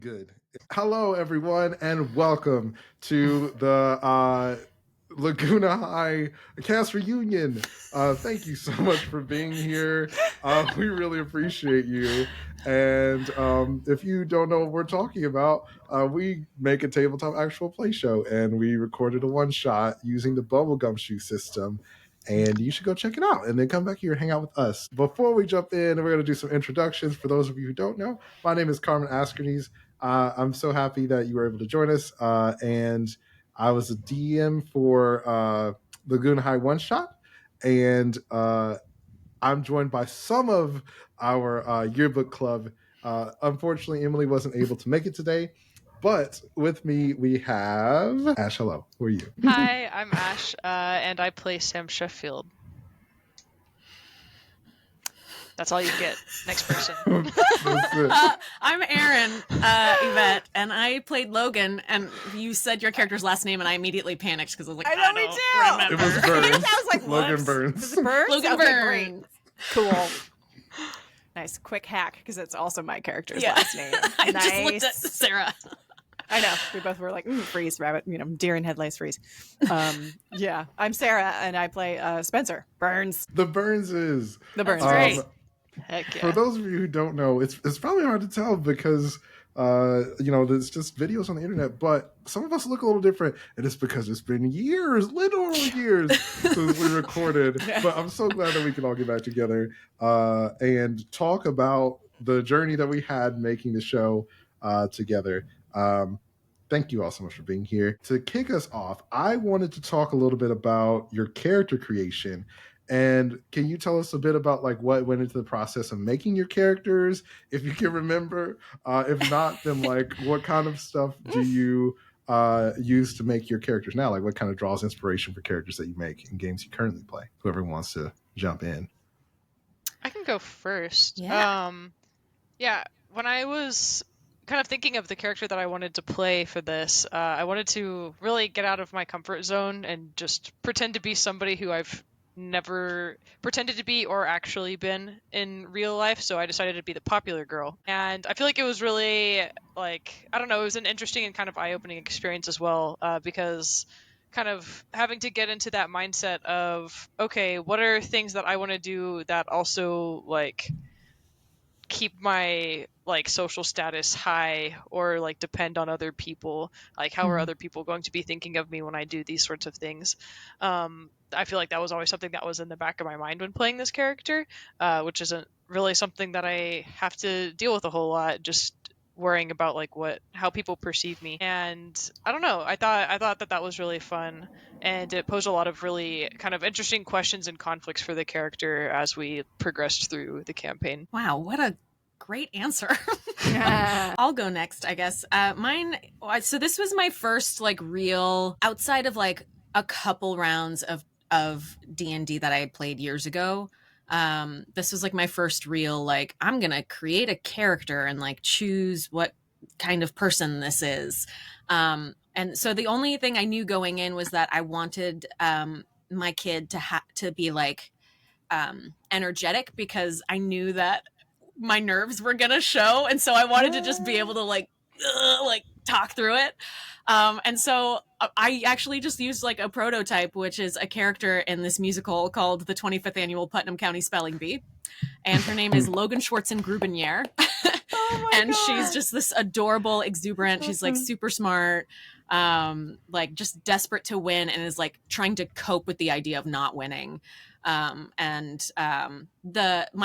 Good. Hello, everyone, and welcome to the Laguna High cast reunion. Thank you so much for being here. We really appreciate you. And if you don't know what we're talking about, we make a tabletop actual play show, and we recorded a one-shot using the Bubblegum Shoe system. And you should go check it out and then come back here and hang out with us. Before we jump in, we're going to do some introductions. For those of you who don't know, my name is Carmen Askerneese. I'm so happy that you were able to join us. And I was a DM for Laguna High One-shot. And I'm joined by some of our Yearbook Club. Unfortunately, Emily wasn't able to make it today. But with me, we have Ash. Hello. Who are you? Hi, I'm Ash, and I play Sam Sheffield. That's all you get. Next person. I'm Erin Yvette, and I played Logan. And you said your character's last name, and I immediately panicked because I was like, I don't remember. It was Burns. I was like, Logan Burns. Was it Burns? Logan Burns. Cool. Nice quick hack because it's also my character's last name. I nice. just looked at Sarah. I know. We both were like, freeze, rabbit, deer in headlights, freeze. Yeah. I'm Sarah, and I play Spencer Burns. The Burnses. The Burns. Great. Heck yeah. For those of you who don't know, it's probably hard to tell because there's just videos on the internet, but some of us look a little different, and it's because it's been years, literal years, since we recorded. But I'm so glad that we can all get back together and talk about the journey that we had making the show together. Thank you all so much for being here. To kick us off, I wanted to talk a little bit about your character creation. And can you tell us a bit about like what went into the process of making your characters, if you can remember? If not, then like what kind of stuff do you use to make your characters now? Like what kind of draws inspiration for characters that you make in games you currently play? Whoever wants to jump in. I can go first. Yeah. When I was kind of thinking of the character that I wanted to play for this, I wanted to really get out of my comfort zone and just pretend to be somebody who I've never pretended to be or actually been in real life. So I decided to be the popular girl, and I feel like it was really it was an interesting and kind of eye-opening experience as well, because kind of having to get into that mindset of, okay, what are things that I want to do that also like keep my like social status high or like depend on other people, like how are other people going to be thinking of me when I do these sorts of things. I feel like that was always something that was in the back of my mind when playing this character, which isn't really something that I have to deal with a whole lot, just worrying about like how people perceive me. And I don't know, I thought that was really fun, and it posed a lot of really kind of interesting questions and conflicts for the character as we progressed through the campaign. Wow, what a great answer. Yeah. I'll go next, I guess. Mine, so this was my first like real, outside of like a couple rounds of D&D that I had played years ago. This was like my first real, like, I'm going to create a character and like choose what kind of person this is. And so the only thing I knew going in was that I wanted my kid to be like energetic, because I knew that my nerves were going to show. And so I wanted to just be able to like talk through it. And so I actually just used like a prototype, which is a character in this musical called the 25th Annual Putnam County Spelling Bee. And her name is Logan Schwartzen-Grubenier. And she's just this adorable, exuberant. She's like super smart, like just desperate to win, and is like trying to cope with the idea of not winning. My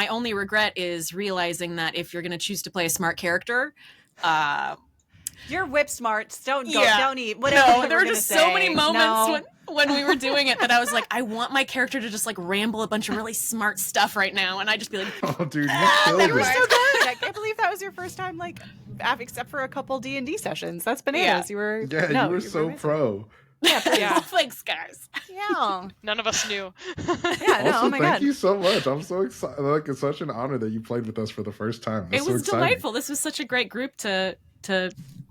only regret is realizing that if you're going to choose to play a smart character, You're whip smart. Don't go. Yeah. Don't eat. Whatever. No, there were just so many moments when we were doing it that I was like, I want my character to just like ramble a bunch of really smart stuff right now, and I just be like, Oh, dude, you killed You were it. so good. I can't believe that was your first time, like, except for a couple D&D sessions. That's bananas. Yeah. You were So pro. Yeah. thanks, guys. Yeah. None of us knew. Yeah. No. Also, Oh my thank god. you so much. I'm so excited. Like, it's such an honor that you played with us for the first time. That's It was so exciting. delightful. This was such a great group to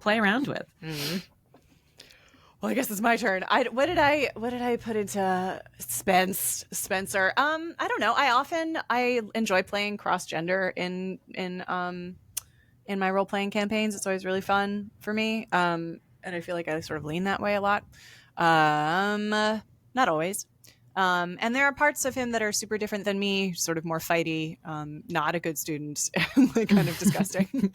play around with. Mm-hmm. Well, I guess it's my turn. What did I put into Spencer? I don't know. I enjoy playing cross gender in in my role playing campaigns. It's always really fun for me, and I feel like I sort of lean that way a lot. Not always. And there are parts of him that are super different than me, sort of more fighty, not a good student, like kind of disgusting.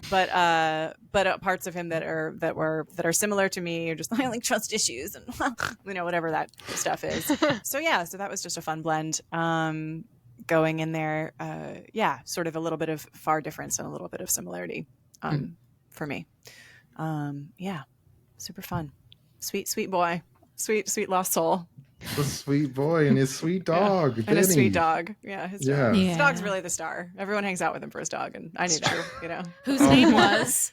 but parts of him that are similar to me, or just like trust issues and whatever that stuff is. So that was just a fun blend. Going in there, sort of a little bit of far difference and a little bit of similarity for me. Super fun. Sweet boy. Sweet lost soul. The sweet boy and his sweet dog, and his sweet dog. Yeah, his dog's really the star. Everyone hangs out with him for his dog, and I knew that. Whose name was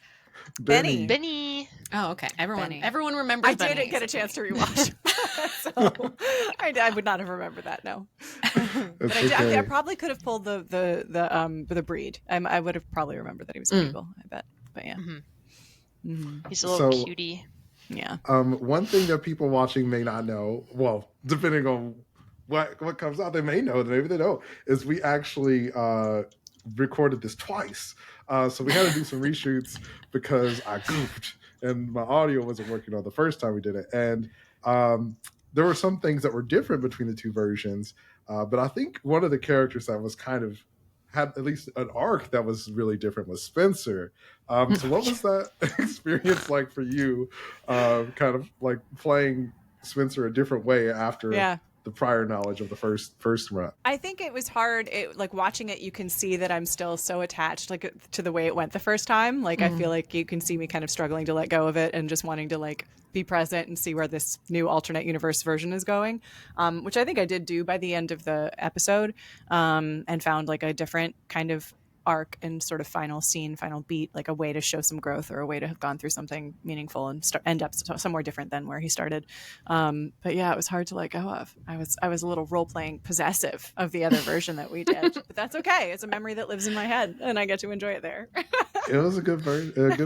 Benny. Oh, okay. Benny. Everyone remembers. I didn't get a chance to rewatch, so I would not have remembered that. No, but I probably could have pulled the breed. I would have probably remembered that he was a beagle. I bet, but yeah, He's a little cutie. Yeah. One thing that people watching may not know, well, depending on what comes out, they may know, maybe they don't, is we actually recorded this twice. So we had to do some reshoots because I goofed and my audio wasn't working on the first time we did it. And there were some things that were different between the two versions. But I think one of the characters that was kind of had at least an arc that was really different was Spencer. So what was that experience like for you, kind of like playing Spencer a different way after the prior knowledge of the first run? I think it was hard. Like watching it, you can see that I'm still so attached to the way it went the first time. Like I feel like you can see me kind of struggling to let go of it and just wanting to like be present and see where this new alternate universe version is going, which I think I did do by the end of the episode, and found like a different kind of arc and sort of final beat, like a way to show some growth or a way to have gone through something meaningful and end up somewhere different than where he started. But yeah, it was hard to let go of. I was a little role-playing possessive of the other version that we did, but that's okay. It's a memory that lives in my head and I get to enjoy it there. It was a good version. It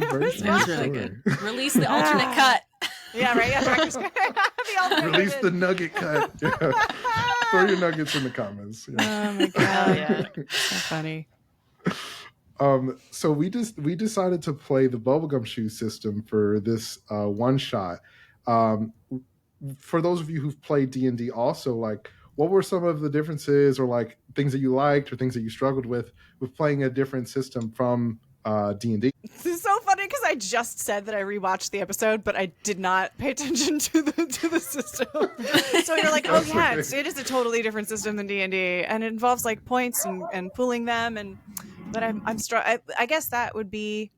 was really good. Release the alternate cut. Yeah, right. Yeah, director's cut. Release the nugget cut. Yeah. Throw your nuggets in the comments. Yeah. Oh my god, yeah, so funny. So we decided to play the bubblegum shoe system for this one shot. For those of you who've played D&D also, like, what were some of the differences or like things that you liked or things that you struggled with playing a different system from D&D? This is so funny because I just said that I rewatched the episode, but I did not pay attention to the system. So you're like, oh yeah, it is a totally different system than D&D, and it involves like points and pooling them. But I guess that would be.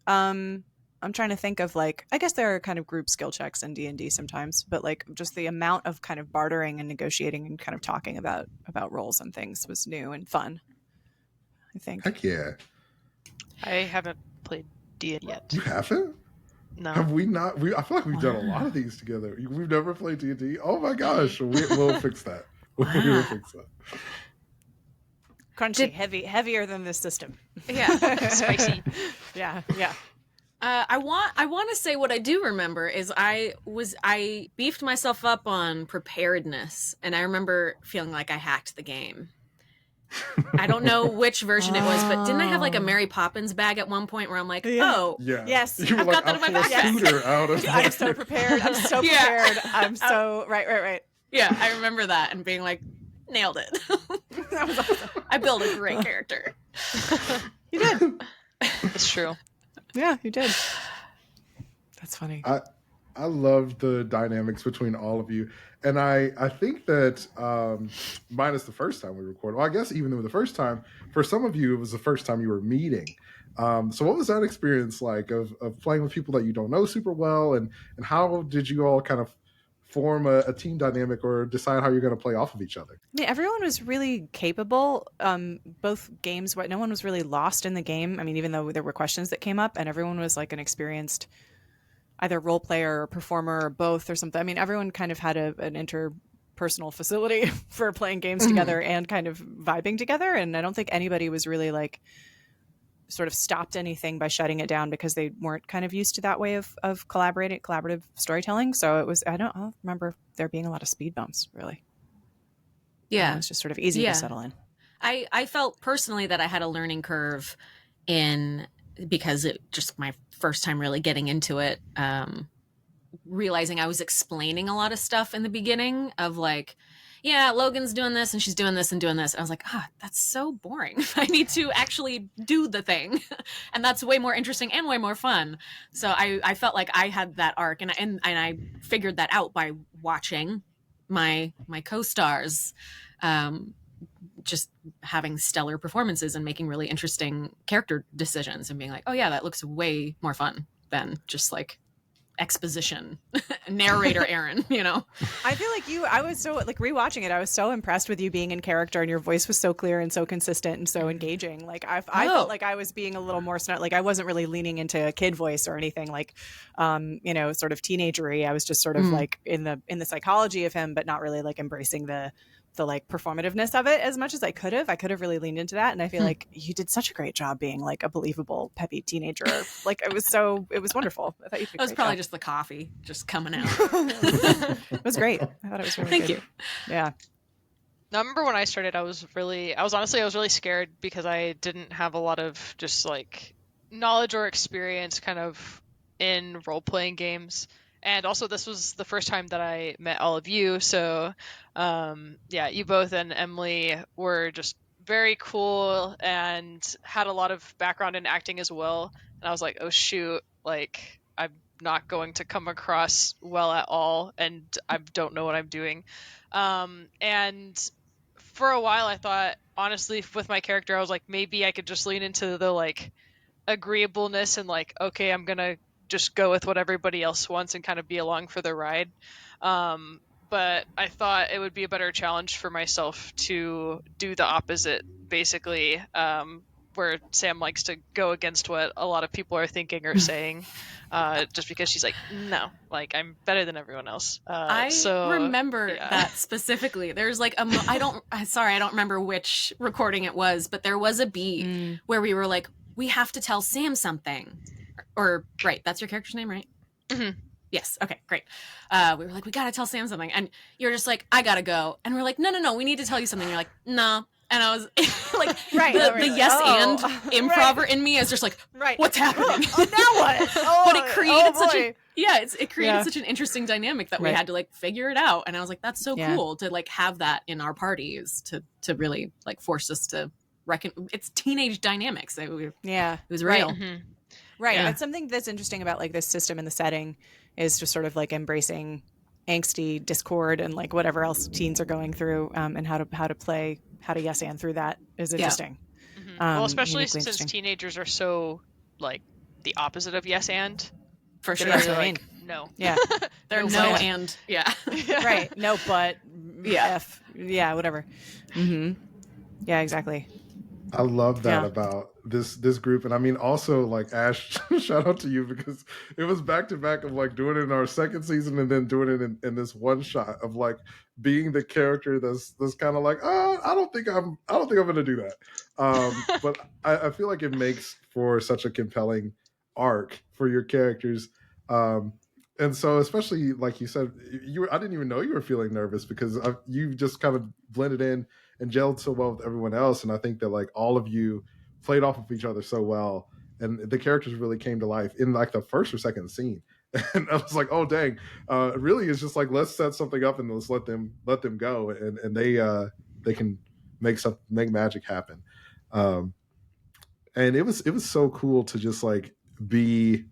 I'm trying to think of like, I guess there are kind of group skill checks in D&D sometimes, but like just the amount of kind of bartering and negotiating and kind of talking about roles and things was new and fun, I think. Heck yeah. I haven't played D&D yet. You haven't? No. Have we not? I feel like we've done a lot of these together. We've never played D&D? Oh my gosh. We'll fix that. We'll fix that. Crunchy, heavier than this system. Yeah, spicy. Yeah. I want to say what I do remember is I beefed myself up on preparedness, and I remember feeling like I hacked the game. I don't know which version it was, but didn't I have like a Mary Poppins bag at one point where I'm like, oh, yes, you were I've like, got that in my backpack. I'm so prepared. I'm so prepared. I'm so right. Yeah, I remember that and being like, nailed it. That was awesome. I built a great character. You did. That's true. Yeah, you did. That's funny. I love the dynamics between all of you. And I think that minus the first time we recorded, well, I guess even though the first time, for some of you, it was the first time you were meeting. So what was that experience like of playing with people that you don't know super well? And how did you all kind of form a team dynamic or decide how you're going to play off of each other? I mean, everyone was really capable. Both games, no one was really lost in the game. I mean, even though there were questions that came up, and everyone was like an experienced either role player or performer or both or something. I mean, everyone kind of had an interpersonal facility for playing games together and kind of vibing together. And I don't think anybody was really like sort of stopped anything by shutting it down because they weren't kind of used to that way of collaborative storytelling. So it was, I don't remember there being a lot of speed bumps really. Yeah. It was just sort of easy to settle in. I felt personally that I had a learning curve in because it just my first time really getting into it, realizing I was explaining a lot of stuff in the beginning of like, yeah, Logan's doing this and she's doing this and doing this. And I was like, that's so boring. I need to actually do the thing. And that's way more interesting and way more fun. So I felt like I had that arc, and I figured that out by watching my co-stars just having stellar performances and making really interesting character decisions and being like, oh yeah, that looks way more fun than just like exposition narrator Erin, you know. I feel like I was so like rewatching it, I was so impressed with you being in character, and your voice was so clear and so consistent and so engaging. Like I felt like I was being a little more like I wasn't really leaning into a kid voice or anything like you know, sort of teenagery. I was just sort of like in the psychology of him, but not really like embracing the like performativeness of it as much as I could have. I could have really leaned into that, and I feel like you did such a great job being like a believable peppy teenager. Like it was wonderful. I thought you did It was probably just the coffee just coming out. It was great. I thought it was really Thank good. you. Yeah. Now, I remember when I started, I was really scared because I didn't have a lot of just like knowledge or experience kind of in role-playing games. And also, this was the first time that I met all of you. So, yeah, you both and Emily were just very cool and had a lot of background in acting as well. And I was like, oh, shoot, like, I'm not going to come across well at all. And I don't know what I'm doing. And for a while, I thought, honestly, with my character, I was like, maybe I could just lean into the, like, agreeableness and, like, okay, I'm going to just go with what everybody else wants and kind of be along for the ride. But I thought it would be a better challenge for myself to do the opposite, basically, where Sam likes to go against what a lot of people are thinking or saying, just because she's like, no, like, I'm better than everyone else. I remember that specifically. There's like I don't remember which recording it was, but there was a beat where we were like, we have to tell Sam something. Or right, that's your character's name, right? Mm-hmm. Yes. Okay, great. We were like, we gotta tell Sam something, and you're just like, I gotta go, and we're like, no, we need to tell you something. You're like, no, and I was like, the yes and improver in me is just like, what's happening? Now what? But it created it created such an interesting dynamic that we had to like figure it out, and I was like, that's so cool to like have that in our parties to really like force us to reckon. It's teenage dynamics. It was real. Mm-hmm. Right. That's something that's interesting about like this system and the setting is just sort of like embracing angsty discord and like whatever else teens are going through, and how to yes and through that is interesting. Yeah. Mm-hmm. Well, especially since teenagers are so like the opposite of yes and. For sure. That's what I mean. No. Yeah. They're no and. Yeah. Right. No, but F. Yeah, whatever. Mm-hmm. Yeah, exactly. I love that about this group. And I mean, also like Ash, shout out to you, because it was back to back of like doing it in our second season and then doing it in this one shot of like being the character that's kind of like, I don't think I'm going to do that. But I feel like it makes for such a compelling arc for your characters. And so, especially like you said, I didn't even know you were feeling nervous because you just kind of blended in and gelled so well with everyone else. And I think that like all of you played off of each other so well, and the characters really came to life in like the first or second scene. And I was like, oh dang, really is just like, let's set something up and let's let them go, and they can make magic happen. And it was so cool to just like be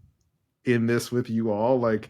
in this with you all, like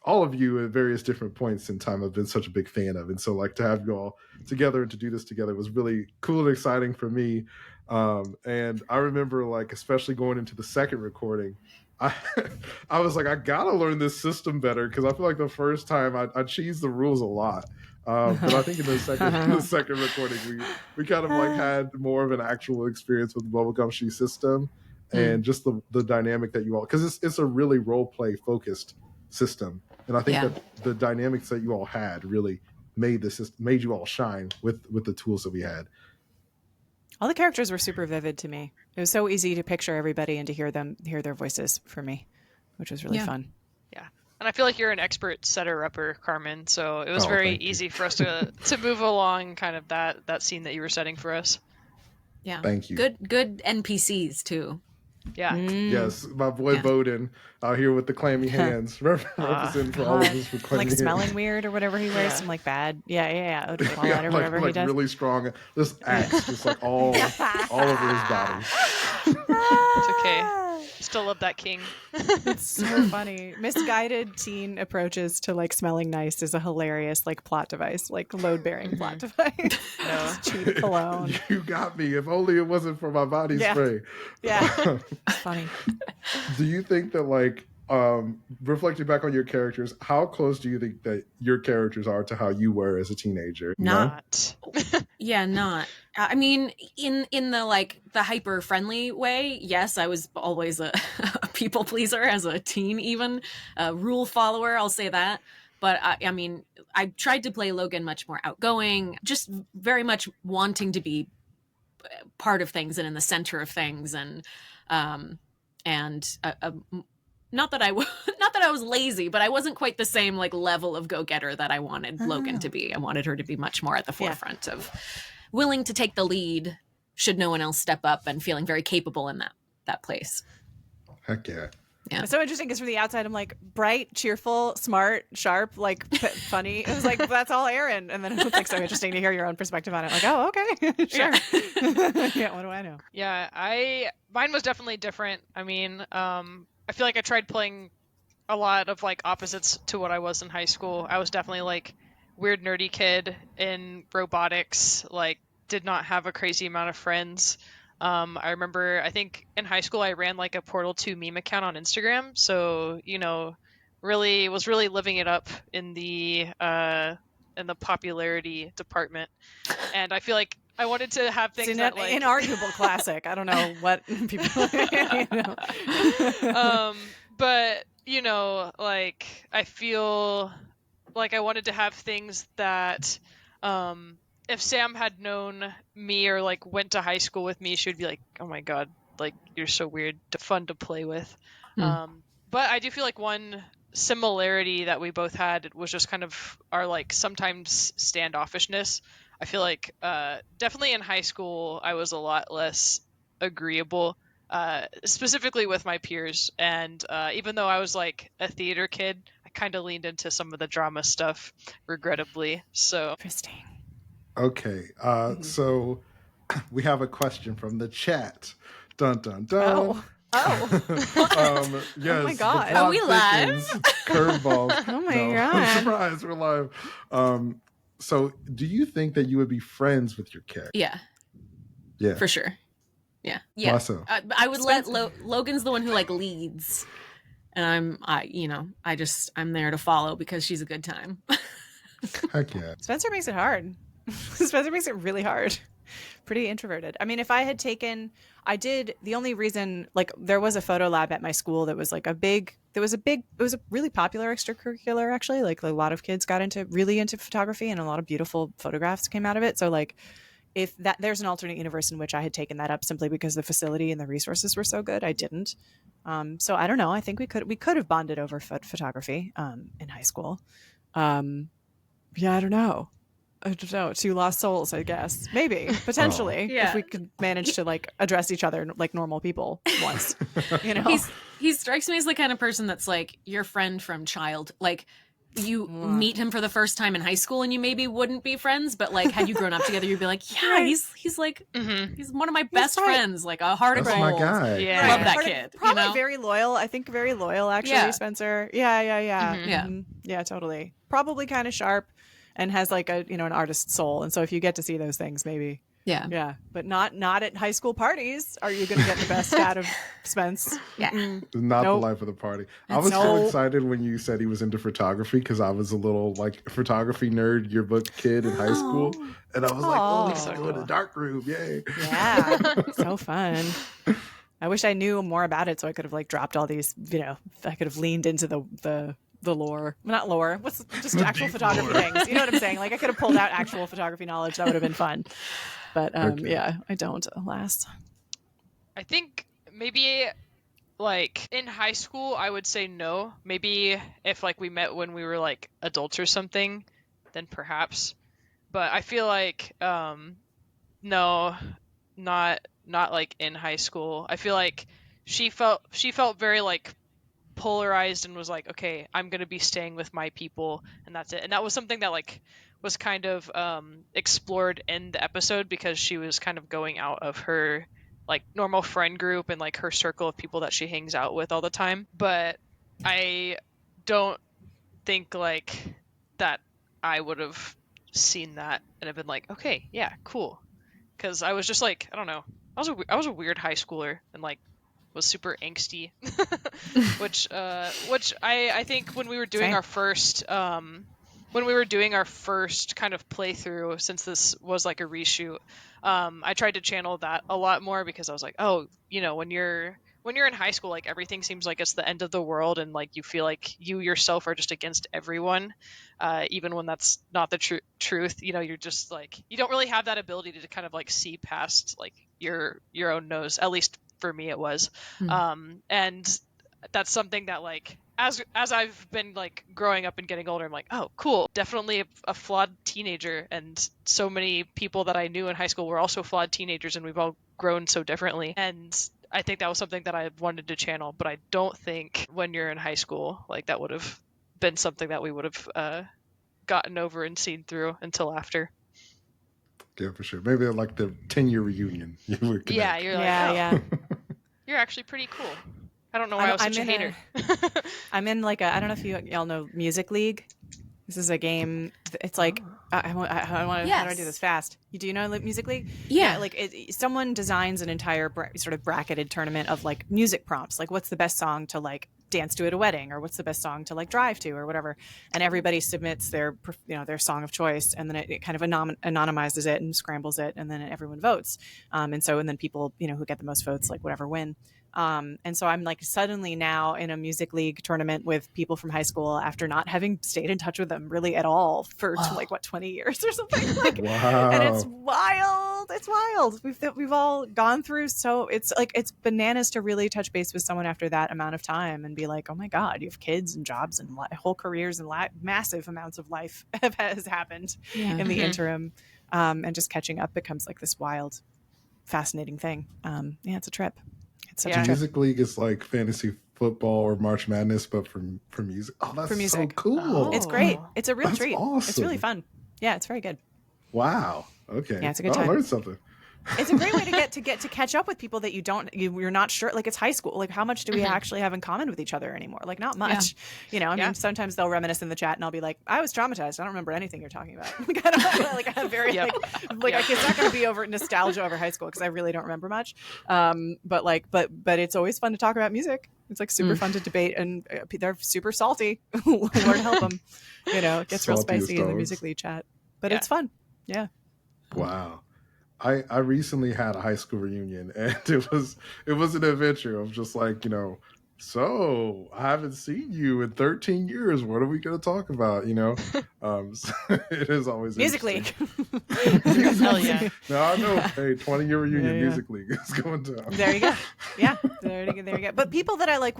all of you at various different points in time I've been such a big fan of. And so like to have you all together and to do this together was really cool and exciting for me. And I remember like, especially going into the second recording, I was like, I gotta learn this system better, because I feel like the first time I cheesed the rules a lot. But I think in the second recording, we kind of like had more of an actual experience with the Bubblegum Shoe system and just the dynamic that you all, because it's a really role play focused system, and I think that the dynamics that you all had really made you all shine with the tools that we had. All the characters were super vivid to me. It was so easy to picture everybody and to hear their voices for me, which was really fun. Yeah. And I feel like you're an expert setter-upper, Carmen, so it was very easy for us to move along kind of that scene that you were setting for us. Yeah. Thank you. Good NPCs too. Yeah. Yes, my boy Yeah. Bowden out here with the clammy hands, representing for all of us with clammy like hands. smelling weird or whatever he wears, Yeah. some like bad, odor Yeah, fallout or whatever he like does. really strong. This axe just like all over his body. It's okay. Still love that king. It's so funny. Misguided teen approaches to like smelling nice is a hilarious like plot device, like load bearing plot device. No. Cheap cologne. You got me. If only it wasn't for my body Yeah. spray. Yeah, it's funny. Do you think that like reflecting back on your characters, how close do you think that your characters are to how you were as a teenager? Not. No? Yeah, not. I mean, in the like the hyper friendly way, yes, I was always a, a people pleaser as a teen, even a rule follower. I'll say that. But I mean, I tried to play Logan much more outgoing, just very much wanting to be part of things and in the center of things, and not that I not that I was lazy, but I wasn't quite the same like level of go-getter that I wanted Logan to be. I wanted her to be much more at the forefront of willing to take the lead should no one else step up, and feeling very capable in that place. Heck yeah. Yeah. It's so interesting because from the outside, I'm like bright, cheerful, smart, sharp, like funny. I was like, that's all Erin. And then it's like so interesting to hear your own perspective on it. Like, oh, okay, sure. Yeah, what do I know? Yeah, mine was definitely different. I mean, I feel like I tried playing a lot of like opposites to what I was in high school. I was definitely like weird nerdy kid in robotics, like did not have a crazy amount of friends. I remember, I think in high school I ran like a Portal 2 meme account on Instagram, so really living it up in the popularity department. And I feel like I wanted to have things It's that like inarguable classic. I don't know what people. But like I feel like I wanted to have things that if Sam had known me or like went to high school with me, she would be like, oh my god, like you're so weird, fun to play with. But I do feel like one similarity that we both had was just kind of our like sometimes standoffishness. I feel like definitely in high school I was a lot less agreeable, specifically with my peers, and even though I was like a theater kid, I kind of leaned into some of the drama stuff, regrettably. So Interesting. Okay. So we have a question from the chat. Dun dun dun. Oh. Yes, Oh my God. the plot Are we live? thickens. Curveballs. Oh my No. God. Surprise, we're live. So do you think that you would be friends with your character? Yeah, Yeah. for sure. Yeah. Awesome. I would let Logan's the one who like leads, and I'm there to follow because she's a good time. Heck yeah. Spencer makes it hard. Spencer makes it really hard. Pretty introverted. I mean, if I had taken, the only reason, like, there was a photo lab at my school that was like it was a really popular extracurricular, actually. Like, a lot of kids got really into photography, and a lot of beautiful photographs came out of it. So, like, if there's an alternate universe in which I had taken that up simply because the facility and the resources were so good, I didn't. So I don't know. I think we could have bonded over photography in high school. Yeah, I don't know. Two lost souls, I guess. Maybe, potentially, if we could manage to like address each other like normal people once. He strikes me as the kind of person that's like your friend from child. Like, you meet him for the first time in high school and you maybe wouldn't be friends, but like had you grown up together, you'd be like, yeah, he's like he's one of my best friends, like a heart of That's gold. my guy. Yeah. Love that kid. Probably very loyal. I think very loyal, actually, Spencer. Yeah. Yeah, totally. Probably kind of sharp and has like a an artist soul. And so if you get to see those things, maybe. Yeah, but not at high school parties. Are you going to get the best out of Spence? Yeah. Not the life of the party. I was so excited when you said he was into photography because I was a little like photography nerd yearbook kid in high school. And I was like, oh, he's so in the dark room. Yay. Yeah. So fun. I wish I knew more about it so I could have like dropped all these, I could have leaned into the lore. Not lore. What's just actual photography things. You know what I'm saying? Like I could have pulled out actual photography knowledge. That would have been fun. But yeah, I don't, alas. I think maybe like in high school I would say no. Maybe if like we met when we were like adults or something, then perhaps. But I feel like no, not like in high school. I feel like she felt very like polarized and was like, okay, I'm gonna be staying with my people and that's it. And that was something that like was kind of explored in the episode because she was kind of going out of her like normal friend group and like her circle of people that she hangs out with all the time. But I don't think like that I would have seen that and have been like, okay, yeah, cool. Because I was just like, I don't know, I was a weird high schooler and like was super angsty, which I think when we were doing Same. our first kind of playthrough, since this was like a reshoot, I tried to channel that a lot more because I was like, oh, you know, when you're in high school, like everything seems like it's the end of the world, and like you feel like you yourself are just against everyone, even when that's not the truth. You know, you're just like you don't really have that ability to kind of like see past like your own nose. At least for me, it was, and that's something that like as I've been like growing up and getting older, I'm like, oh, cool, definitely a flawed teenager, and so many people that I knew in high school were also flawed teenagers, and we've all grown so differently. And I think that was something that I wanted to channel, but I don't think when you're in high school, like that would have been something that we would have gotten over and seen through until after. Yeah, for sure. Maybe like the 10-year reunion. You would Yeah, connect. you're like, Yeah, oh, you're actually pretty cool. I don't know why I was such a hater. I'm in like I don't know if y'all know Music League. This is a game. It's like I want to. How do I do this fast? Do you know Music League? Yeah. Like someone designs an entire sort of bracketed tournament of like music prompts. Like what's the best song to like dance to at a wedding, or what's the best song to like drive to, or whatever. And everybody submits their their song of choice, and then it kind of anonymizes it and scrambles it, and then everyone votes. And then people who get the most votes like whatever win. And so I'm like suddenly now in a Music League tournament with people from high school after not having stayed in touch with them really at all for like 20 years or something. Like, Wow. And it's wild. It's wild. We've all gone through. So it's like, it's bananas to really touch base with someone after that amount of time and be like, oh my God, you have kids and jobs and whole careers and massive amounts of life has happened in the interim. And just catching up becomes like this wild, fascinating thing. Yeah, it's a trip. It's such a trip. Music League is like fantasy football or March Madness, but for music. Oh, that's For music. so cool. It's great. It's a real That's treat. awesome. It's really fun. Yeah, it's very good. Wow. Okay. Yeah, it's a good time. I learned something. It's a great way to get to catch up with people that you're not sure. Like it's high school. Like how much do we actually have in common with each other anymore? Like not much. Yeah. I mean, sometimes they'll reminisce in the chat, and I'll be like, I was traumatized. I don't remember anything you're talking about. Like I don't like a very like it's not going to be over nostalgia over high school because I really don't remember much. But it's always fun to talk about music. It's like super fun to debate, and they're super salty. Lord help them. It gets real spicy in the Music League chat, but it's fun. Yeah. Wow. I recently had a high school reunion, and it was an adventure of just like, so I haven't seen you in 13 years. What are we going to talk about? So it is always Music League. Hell yeah. No, I know. Hey, 20-year reunion Music League is going down. There you go. Yeah, there you go. But people that I like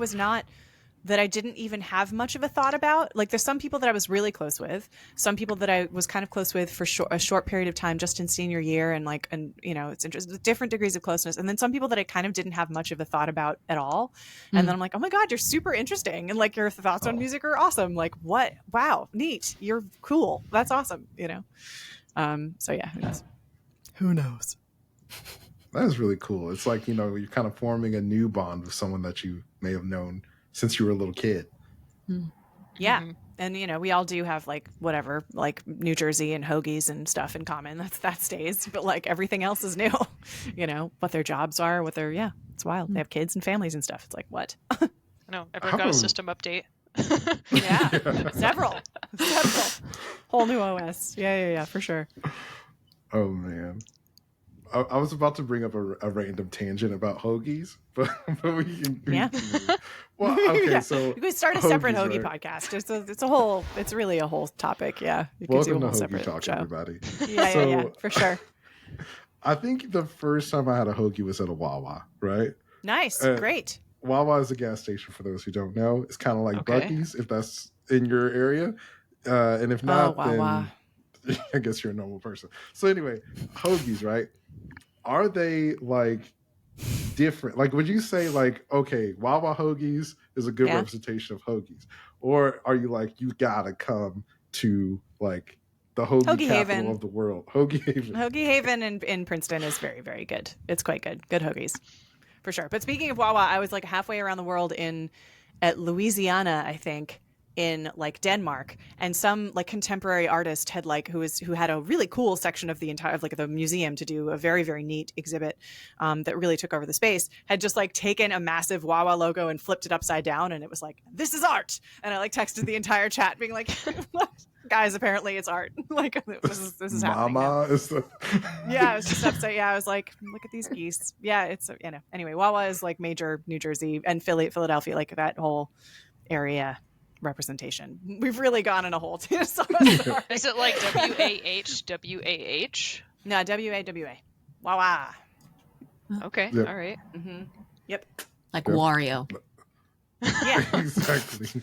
that I didn't even have much of a thought about. Like there's some people that I was really close with, some people that I was kind of close with for a short period of time just in senior year, and it's interesting, different degrees of closeness. And then some people that I kind of didn't have much of a thought about at all. And then I'm like, oh my God, you're super interesting. And like your thoughts on music are awesome. Like what? Wow, neat. You're cool. That's awesome. So yeah, who knows? That is really cool. It's like, you're kind of forming a new bond with someone that you may have known since you were a little kid. Yeah. And, we all do have like whatever, like New Jersey and hoagies and stuff in common. That stays. But like everything else is new, what their jobs are, it's wild. They have kids and families and stuff. It's like, what? I know. Everyone got a system update. Yeah. Several. Whole new OS. Yeah, for sure. Oh, man. I was about to bring up a random tangent about hoagies, but we can. Well, okay, so you could start a separate hoagie podcast. It's really a whole topic. Yeah, you could do a whole separate Talk, show. Everybody. Yeah, for sure. I think the first time I had a hoagie was at a Wawa, right? Nice, great. Wawa is a gas station for those who don't know. It's kind of like Buc-ee's if that's in your area, and if not, then I guess you're a normal person. So anyway, hoagies, right? Are they like different? Like, would you say like, okay, Wawa hoagies is a good Yeah. representation of hoagies, or are you like, you gotta come to like the hoagie Hoagie capital Haven. of the world, Hoagie Haven? Hoagie Haven in Princeton is very, very good. It's quite good. Good hoagies, for sure. But speaking of Wawa, I was like halfway around the world at Louisiana, I think, in like Denmark, and some like contemporary artist had like who had a really cool section of the entire of like the museum to do a very, very neat exhibit that really took over the space, had just like taken a massive Wawa logo and flipped it upside down, and it was like, this is art. And I like texted the entire chat being like, guys, apparently it's art. Like this is happening now. Mama is the Yeah, I was just upset. Yeah, I was like, look at these geese. Yeah, it's Anyway, Wawa is like major New Jersey and Philadelphia, like that whole area representation. We've really gone in a hole too. So sorry. Is it like WAH? WAH? No, WAWA. Wawa. Okay, Yeah. all right. Mm-hmm. Yep. Like Yep. Wario. Yeah. exactly.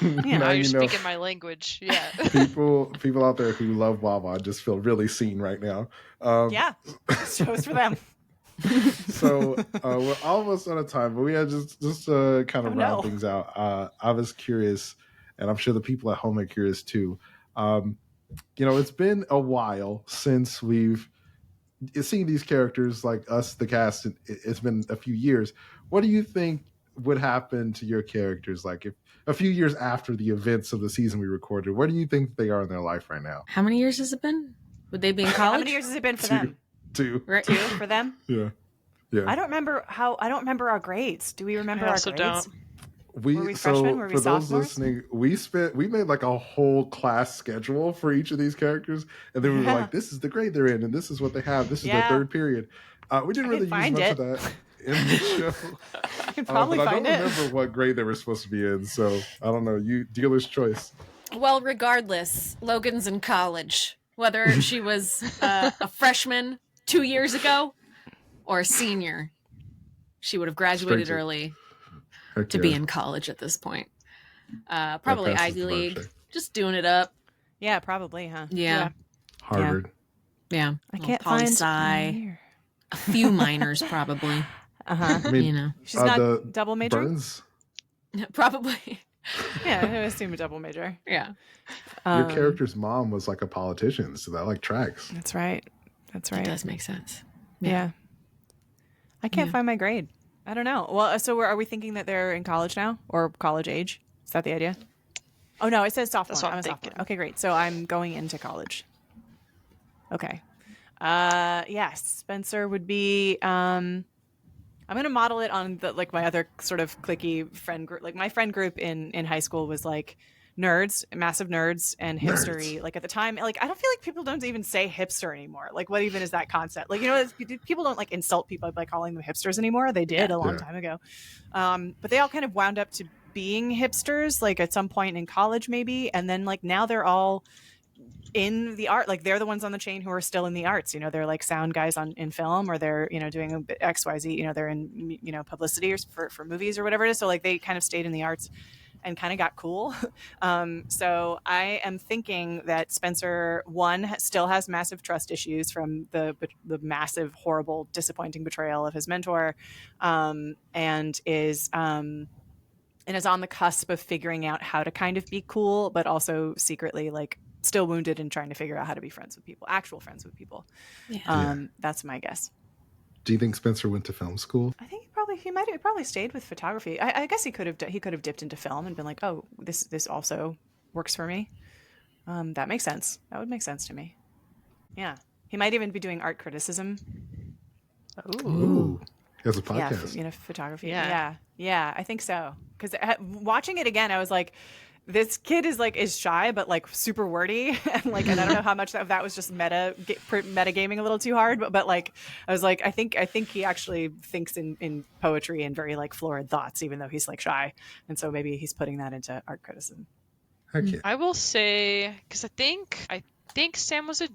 Yeah. Now Now you're you know speaking my language. Yeah. people out there who love Wawa just feel really seen right now. Yeah. Shows for them. So we're almost out of time, but we had just to kind of round things out. I was curious, and I'm sure the people at home are curious too. It's been a while since we've seen these characters, like us, the cast. It's been a few years. What do you think would happen to your characters, like if a few years after the events of the season we recorded? Where do you think they are in their life right now? How many years has it been? Would they be in college? How many years has it been for them? Two. Right. 2 for them? Yeah. I don't remember our grades. Do we remember our also grades? don't. Were we freshmen? Were we for those sophomores? listening, we made like a whole class schedule for each of these characters, and then we were like, this is the grade they're in, and this is what they have. This is their third period. We didn't really use much of that in the show. I can probably but find I it. don't remember what grade they were supposed to be in, so I don't know. You dealer's choice. Well, regardless, Logan's in college. Whether she was a freshman 2 years ago or a senior, she would have graduated early to be in college at this point. Probably Ivy League, just doing it up. Yeah, probably, huh? Yeah. Harvard. Yeah. I can't poli-sci. find A few minors, probably. Uh-huh. I mean, She's not double major? Burns, Probably. Yeah, I assume a double major. Yeah. your character's mom was like a politician, so that like tracks. That's right. It does make sense. Yeah. I can't find my grade. I don't know. Well, so are we thinking that they're in college now or college age? Is that the idea? Oh, no, it says sophomore. That's what I'm I'm a sophomore. thinking. Okay, great. So I'm going into college. Okay. Yes, Spencer would be I'm going to model it on my other sort of cliquey friend group. Like my friend group in high school was like nerds, massive nerds, and hipstery. Like at the time, like I don't feel like people don't even say hipster anymore. Like what even is that concept? Like, people don't like insult people by calling them hipsters anymore. They did a long time ago. But they all kind of wound up to being hipsters, like at some point in college maybe. And then like now they're all in the art, like they're the ones on the chain who are still in the arts. They're like sound guys in film, or they're doing a bit XYZ. They're in publicity or for movies or whatever it is. So like they kind of stayed in the arts and kind of got cool. So I am thinking that Spencer still has massive trust issues from the massive, horrible, disappointing betrayal of his mentor, and is on the cusp of figuring out how to kind of be cool, but also secretly like still wounded and trying to figure out how to be friends with people, actual friends with people. That's my guess. Do you think Spencer went to film school? I think he might have probably stayed with photography. I guess he could have dipped into film and been like, oh, this also works for me. That makes sense. That would make sense to me. Yeah, he might even be doing art criticism. Ooh. As a podcast. Yeah, photography. Yeah. Yeah, I think so. Because watching it again, I was like, this kid is shy, but like super wordy, and I don't know how much that was just meta gaming a little too hard, but like I was like, I think he actually thinks in poetry and very like florid thoughts, even though he's like shy, and so maybe he's putting that into art criticism. Heck yeah. I will say, because I think Sam was a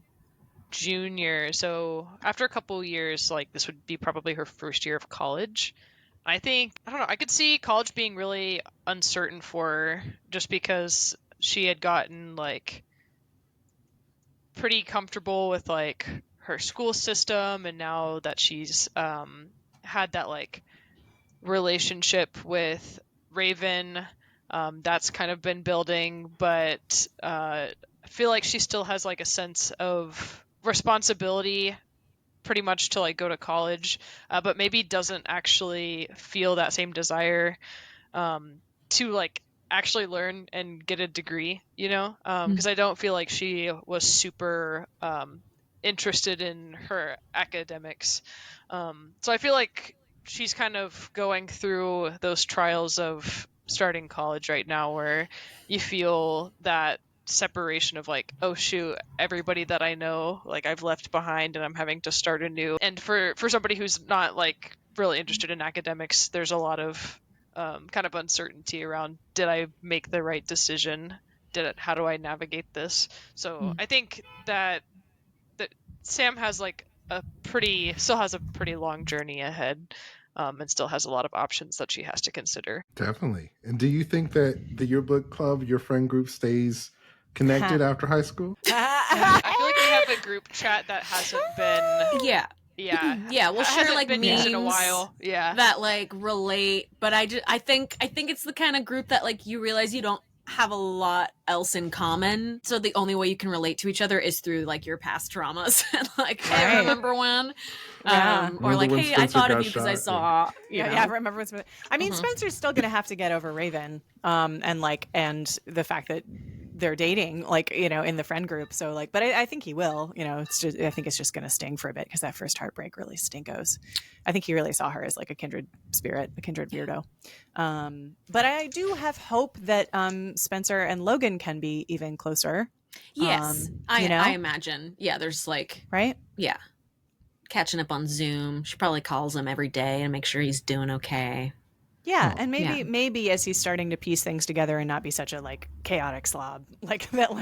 junior, so after a couple years, like this would be probably her first year of college. I don't know, I could see college being really uncertain for her just because she had gotten like pretty comfortable with like her school system, and now that she's had that like relationship with Raven. That's kind of been building, but I feel like she still has like a sense of responsibility pretty much to like go to college, but maybe doesn't actually feel that same desire to like actually learn and get a degree, you know, because I don't feel like she was super interested in her academics. So I feel like she's kind of going through those trials of starting college right now where you feel that separation of like, oh shoot, everybody that I know like I've left behind and I'm having to start anew. And for somebody who's not like really interested in academics, there's a lot of kind of uncertainty around, did I make the right decision? How do I navigate this? So I think that Sam has like still has a pretty long journey ahead, and still has a lot of options that she has to consider. Definitely. And do you think that the Yearbook Club, your friend group, stays connected after high school? I feel like we have a group chat that hasn't been Yeah. yeah We'll share hasn't like been memes used in a while. Yeah. that like relate, but I think it's the kind of group that like you realize you don't have a lot else in common, so the only way you can relate to each other is through like your past traumas and like, hey, Right. remember when Yeah. or Remember like, when hey, I Spencer thought of got you because I shot? saw you know. Yeah, I remember what's. I mean, Spencer's still gonna have to get over Raven, and like, and the fact that they're dating, like, you know, in the friend group. So like, but I think he will. You know, it's just, I think it's just gonna sting for a bit because that first heartbreak really stinkos. I think he really saw her as like a kindred spirit, a kindred weirdo. But I do have hope that Spencer and Logan can be even closer. Yes, you know? I imagine. Yeah, there's like, Right? yeah, catching up on Zoom. She probably calls him every day and make sure he's doing okay. Yeah, Oh. and maybe as he's starting to piece things together and not be such a like chaotic slob, like that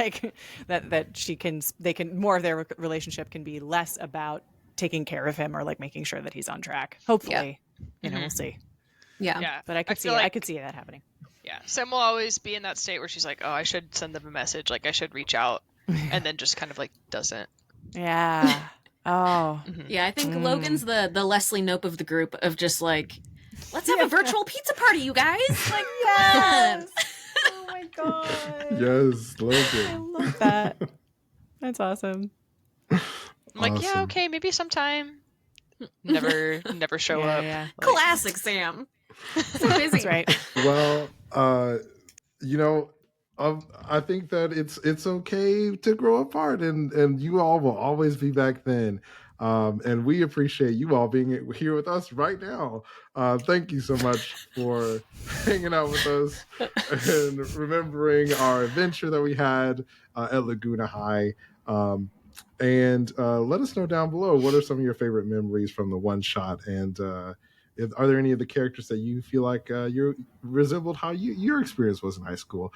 they can more of their relationship can be less about taking care of him or like making sure that he's on track. Hopefully, you know, we'll see. Yeah. But I could see feel like, I could see that happening. Yeah. Sam will always be in that state where she's like, oh, I should send them a message, like I should reach out, and then just kind of like doesn't. Yeah. Oh. Yeah, I think Logan's the Leslie Knope of the group, of just like, let's have a virtual pizza party, you guys. Like, Yes. Oh my god. Yes, I Logan. love that. That's awesome. I'm like, yeah, Awesome. okay, maybe sometime. Never show Yeah, up. yeah. Like, classic Sam. So busy. That's right. Well, you know, I think that it's okay to grow apart, and you all will always be back then. And we appreciate you all being here with us right now. Thank you so much for hanging out with us and remembering our adventure that we had at Laguna High. And let us know down below, what are some of your favorite memories from the one shot, and are there any of the characters that you feel like you resembled how your experience was in high school?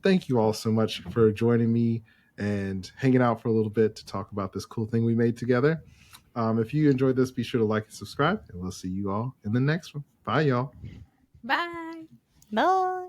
Thank you all so much for joining me and hanging out for a little bit to talk about this cool thing we made together. If you enjoyed this, be sure to like and subscribe, and we'll see you all in the next one. Bye, y'all. Bye. Bye.